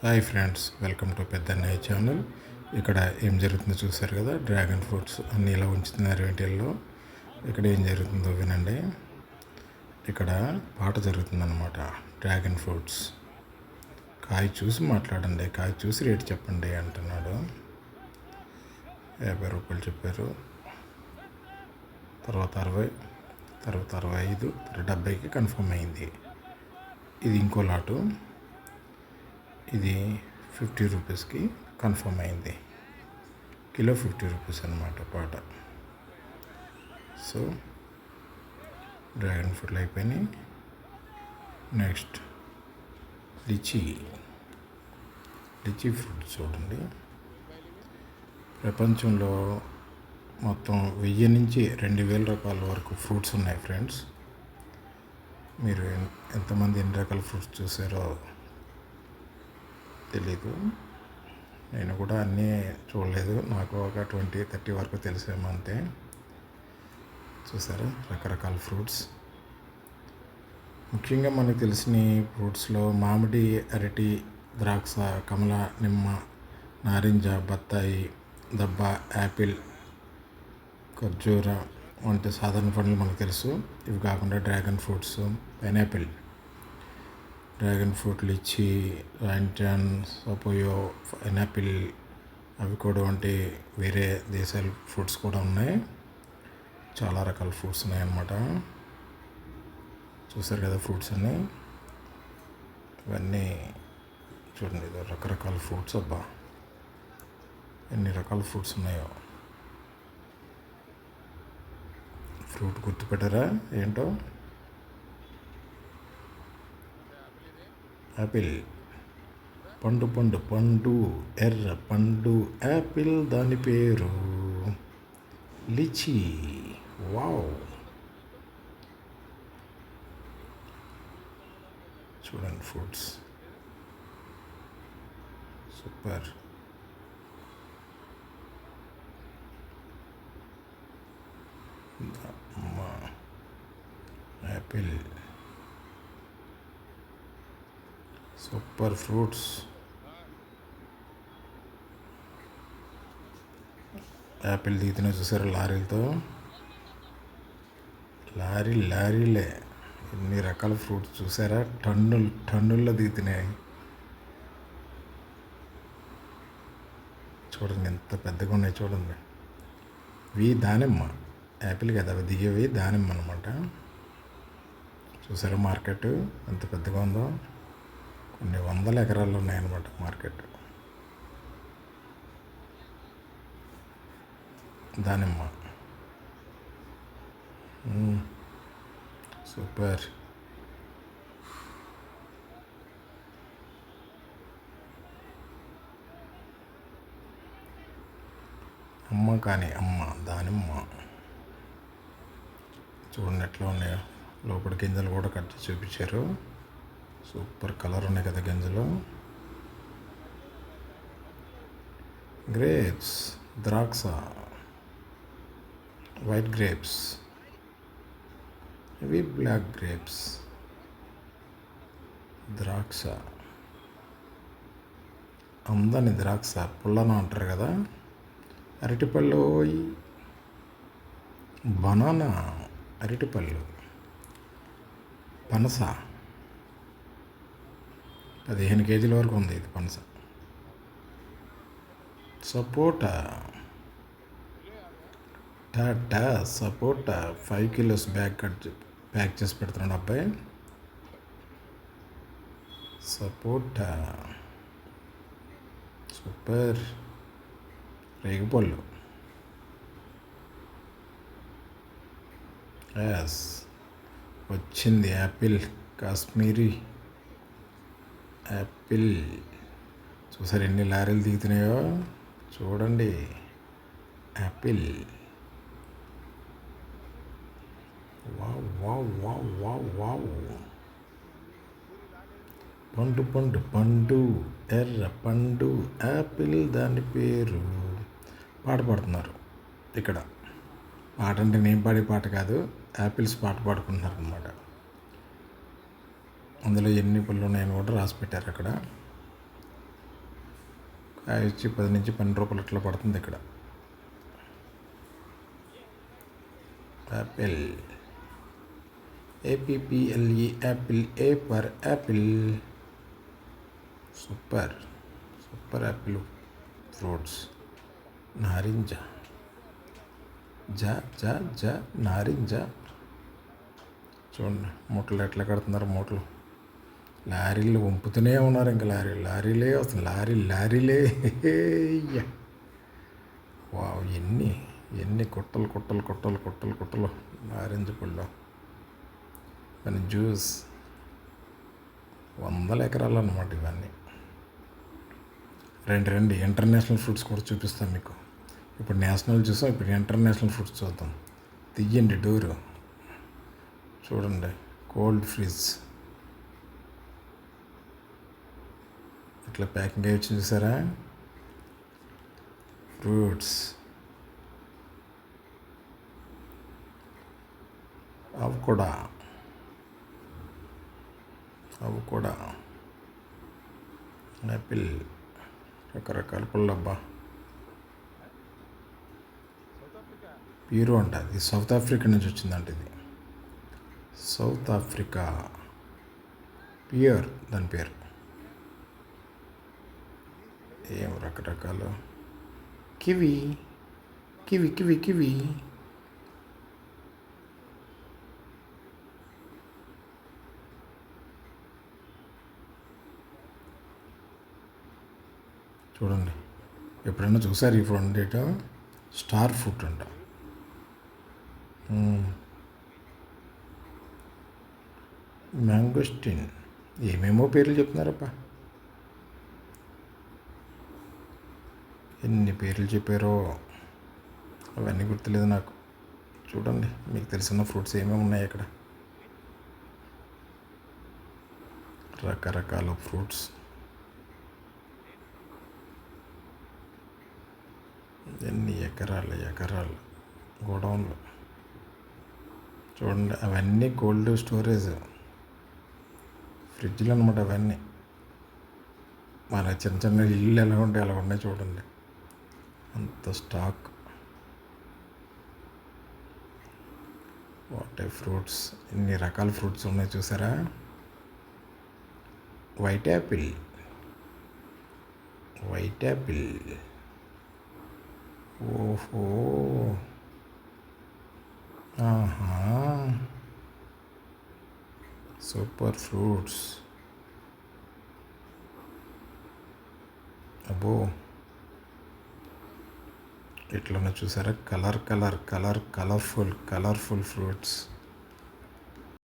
Hi friends, welcome to Peddannayya channel. ఇక్కడ ఏం జరుగుతుందో చూసారు కదా, డ్రాగన్ ఫ్రూట్స్ అన్నీ ఇలా ఉంచుతున్నారు వీటిల్లో. ఇక్కడ ఏం జరుగుతుందో వినండి. ఇక్కడ పాట జరుగుతుందన్నమాట. డ్రాగన్ ఫ్రూట్స్ కాయ చూసి మాట్లాడండి, కాయ చూసి రేటు చెప్పండి అంటున్నాడు. 50 రూపాయలు చెప్పారు, తర్వాత 60, తర్వాత 65, తర్వాత 70కి కన్ఫర్మ్ అయింది. ఇది ఇంకో లాటు, ఇది 50 రూపీస్కి కన్ఫర్మ్ అయింది. కిలో 50 రూపీస్ అన్నమాట పాట. సో డ్రాగన్ ఫ్రూట్లు అయిపోయినాయి. నెక్స్ట్ లిచీ ఫ్రూట్ చూడండి. ప్రపంచంలో మొత్తం 1000 నుంచి 2000 రకాల వరకు ఫ్రూట్స్ ఉన్నాయి ఫ్రెండ్స్. మీరు ఎంతమంది ఎన్ని రకాల ఫ్రూట్స్ చూసారో తెలీదు. నేను కూడా అన్నీ చూడలేదు, నాకు ఒక 20-30 వరకు తెలిసేమో అంతే. చూసారా రకరకాల ఫ్రూట్స్. ముఖ్యంగా మనకు తెలిసిన ఫ్రూట్స్లో మామిడి, అరటి, ద్రాక్ష, కమల, నిమ్మ, నారింజ, బత్తాయి, దబ్బ, యాపిల్, ఖర్జూర వంటి సాధారణ పండ్లు మనకు తెలుసు. ఇవి కాకుండా dragon fruits, pineapple, dragon fruit, lychee, ర్యాంటన్, సపోయో, పైనాపిల్, అవి కూడా వంటి వేరే దేశాల ఫ్రూట్స్ కూడా ఉన్నాయి. చాలా రకాల ఫ్రూట్స్ ఉన్నాయన్నమాట. చూసారు కదా ఫ్రూట్స్ అన్నీ. ఇవన్నీ చూడండి, ఇది రకరకాల ఫ్రూట్స్. అబ్బా ఎన్ని రకాల ఫ్రూట్స్ ఉన్నాయో. ఫ్రూట్ గుర్తుపెట్టారా ఏంటో? యాపిల్, పండు, ఎర్ర పండు యాపిల్, దాని పేరు లిచీ. వావ్, చూడండి fruits super. Apple super fruits. Apple దిగుతున్నా చూసారు లారీలతో. లారీలే ఎన్ని రకాల ఫ్రూట్స్ చూసారా? టన్నుల్లో దిగుతున్నాయి. చూడండి ఎంత పెద్దగా ఉన్నాయి చూడండి. ఇవి దానిమ్మ, యాపిల్ కదా అవి దిగేవి, దానిమ్మ అనమాట. చూసారా మార్కెట్ ఎంత పెద్దగా ఉందో? కొన్ని 100 ఎకరాలు ఉన్నాయన్నమాట మార్కెట్. దానిమ్మ సూపర్. అమ్మ దానిమ్మ చూడండి ఎట్లా ఉన్నాయో. లోపల గింజలు కూడా కట్ చేసి చూపించారు. సూపర్ కలర్ ఉన్నాయి కదా గింజలు. గ్రేప్స్, ద్రాక్ష, వైట్ గ్రేప్స్, ఇవి బ్లాక్ గ్రేప్స్. ద్రాక్ష అందని ద్రాక్ష, పుల్లన అంటారు కదా. అరటిపళ్ళు, బనానా, అరటిపళ్ళు, పనస 15 కేజీల వరకు ఉంది ఇది పనస. సపోటా, టాటా సపోటా 5 కిలోస్ ప్యాక్ చేసి పెడుతున్నాడు అబ్బాయి. సపోటా సూపర్. రేగిపళ్ళు, ఎస్ వచ్చింది. Apple, Kashmiri Apple. చూసారు ఎన్ని లారీలు దిగుతున్నాయో చూడండి. Apple, wow wow wow wow wow. పండు, ఎర్ర పండు యాపిల్, దాని పేరు. పాట పాడుతున్నారు ఇక్కడ. పాట అంటే నేను పాడే పాట కాదు, యాపిల్స్ పాట పాడుకుంటున్నారు అన్నమాట. అందులో ఎన్ని పళ్ళు ఉన్నాయని కూడా రాసి పెట్టారు అక్కడ. అవి వచ్చి 10 నుంచి 12 రూపాయలు ఇట్లా పడుతుంది ఇక్కడ. Apple, APPLE Apple, A for Apple. Super super Apple fruits. నారింజ, జ నారింజ. చూడండి మూటలు ఎట్లా కడుతున్నారు. మూటలు లారీలు వంపుతూనే ఉన్నారు. ఇంకా లారీలే వస్తుంది. లారీలే. వావ్, ఎన్ని కుట్టలు నారింజ పళ్ళు. కానీ జ్యూస్ 100 ఎకరాలు అన్నమాట ఇవన్నీ. రండి ఇంటర్నేషనల్ ఫ్రూట్స్ కూడా చూపిస్తాం మీకు. ఇప్పుడు నేషనల్ చూసాం, ఇప్పుడు ఇంటర్నేషనల్ ఫ్రూట్స్ చూద్దాం. తీయండి డోరు. చూడండి, కోల్డ్ ఫ్రిడ్జ్ ఇట్లా ప్యాకింగ్ అయ్యి వచ్చి చూసారా. ఫ్రూట్స్, అవి కూడా యాపిల్, రకరకాల పళ్ళబ్బా. ప్యూరో అంట, ఇది సౌత్ ఆఫ్రికా నుంచి వచ్చిందంట. ఇది సౌత్ ఆఫ్రికా ప్యూర్ దాని పేరు. ఏం రకరకాలు. కివి. చూడండి, ఎప్పుడైనా చూసారు ఈ ఫ్రూట్ డేట్? స్టార్ ఫ్రూట్ అంట. మ్యాంగోస్టిన్, ఏమేమో పేర్లు చెప్తున్నారప్ప. ఎన్ని పేర్లు చెప్పారో అవన్నీ గుర్తులేదు నాకు. చూడండి, మీకు తెలిసిన ఫ్రూట్స్ ఏమేమి ఉన్నాయి అక్కడ. రకరకాల ఫ్రూట్స్. ఎన్ని ఎకరాలు గోడౌన్లు. చూడండి, అవన్నీ కోల్డ్ స్టోరేజ్ ఫ్రిడ్జ్లు అనమాట. అవన్నీ మన చిన్న ఇల్లు ఎలా ఉన్నాయి చూడండి, అంత స్టాక్. వాట్ ఏ ఫ్రూట్స్, ఇన్ని రకాల ఫ్రూట్స్ ఉన్నాయి చూసారా. White Apple. ఓహో, ఆహా, సూపర్ ఫ్రూట్స్. అబ్బో, ఇట్లా చూసారా. Colourful fruits.